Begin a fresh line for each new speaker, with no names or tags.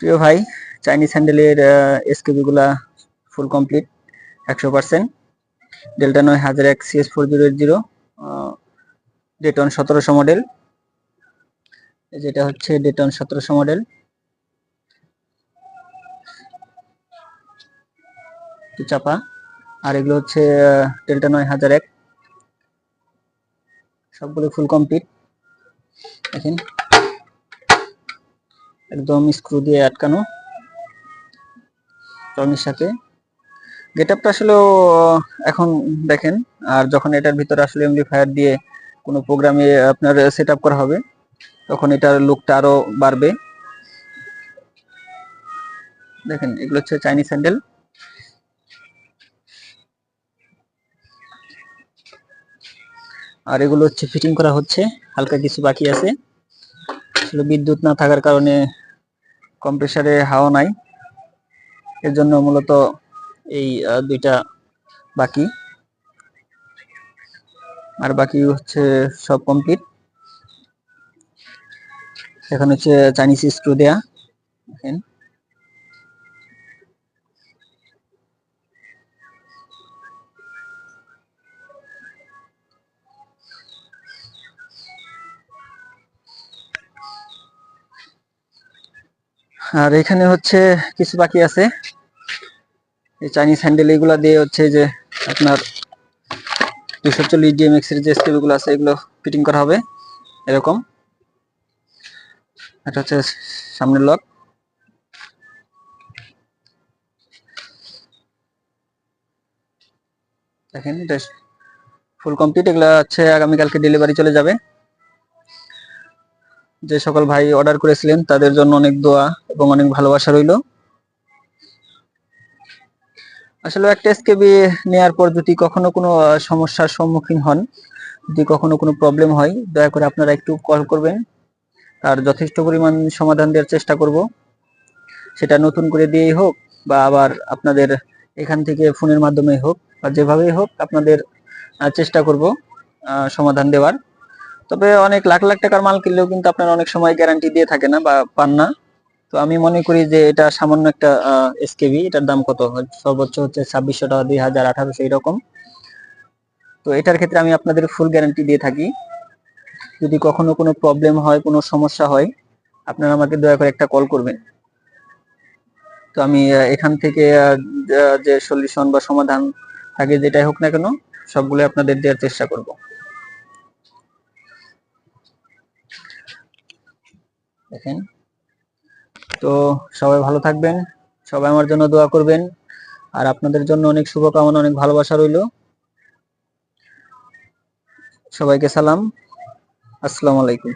প্রিয় ভাই, Chinese হ্যান্ডেলের SKB গুলা full complete 100%। Delta 9001 CS4080 Dayton 1700 model. যেটা হচ্ছে ডেটন 1700 মডেল, চাপা। আর এগুলো হচ্ছে ডেল্টা 9001, সবগুলো ফুল কমপ্লিট। দেখেন একদম স্ক্রু দিয়ে আটকানো রঙের সাথে। গেটআপটা আসলে এখন দেখেন, আর যখন এটার ভিতরে আসলে এমপ্লিফায়ার দিয়ে কোনো প্রোগ্রামে আপনার সেট করা হবে, তখন এটার লুকটা আরো বাড়বে। দেখেন এগুলো হচ্ছে চাইনিজ হ্যান্ডেল। আর এগুলো হচ্ছে ফিটিং করা হচ্ছে, হালকা কিছু বাকি আছে। আসলে বিদ্যুৎ না থাকার কারণে কম্প্রেসারে হাওয়া নাই, এর জন্য মূলত এই দুইটা বাকি। আর বাকি হচ্ছে সব কমপ্লিট। এখন হচ্ছে চাইনিজ স্ক্রু দেয়া। দেখেন আর এখানে হচ্ছে কিছু বাকি আছে। এই চাইনিজ হ্যান্ডেল এগুলা দিয়ে হচ্ছে যে আপনার 240 DMX এর যে স্কেল গুলো আছে এগুলো ফিটিং করা হবে এরকম। এটা হচ্ছে সামনের লক। দেখেন এটা ফুল কমপ্লিট। এগুলো হচ্ছে আগামীকালকে ডেলিভারি চলে যাবে। যে সকল ভাই অর্ডার করেছিলেন তাদের জন্য অনেক দোয়া এবং অনেক ভালোবাসা রইল। আসলে একটা এসকেবি নেয়ার পর যদি কখনো কোনো সমস্যার সম্মুখীন হন, যদি কখনো কোনো প্রবলেম হয়, দয়া করে আপনারা একটু কল করবেন, আর যথেষ্ট পরিমাণ সমাধান দেওয়ার চেষ্টা করব। সেটা নতুন করে দিয়েই হোক বা আবার আপনাদের এখান থেকে ফোনের মাধ্যমে হোক, বা যেভাবেই হোক আপনাদের চেষ্টা করব সমাধান দেওয়ার। তবে অনেক লাখ লাখ টাকার মাল কিনলেও কিন্তু আপনারা অনেক সময় গ্যারান্টি দিয়ে থাকে না বা পান না। তো আমি মনে করি যে এটা সামান্য একটা এসকেবি, এটার দাম কত, সর্বোচ্চ হচ্ছে 2600 টাকা, 2000, 1800 এরকম। তো এটার ক্ষেত্রে আমি আপনাদের ফুল গ্যারান্টি দিয়ে থাকি। যদি কখনো কোনো প্রবলেম হয়, কোনো সমস্যা হয়, আপনারা আমাকে দয়া করে একটা কল করবেন। তো আমি এখান থেকে যে সলিউশন বা সমাধান থাকে যেটাই হোক না কেন, সবগুলো আপনাদের দেওয়ার চেষ্টা করব। দেখেন, তো সবাই ভালো থাকবেন, সবাই আমার জন্য দোয়া করবেন, আর আপনাদের জন্য অনেক শুভকামনা, অনেক ভালোবাসা রইল। সবাইকে সালাম, আসসালামু আলাইকুম।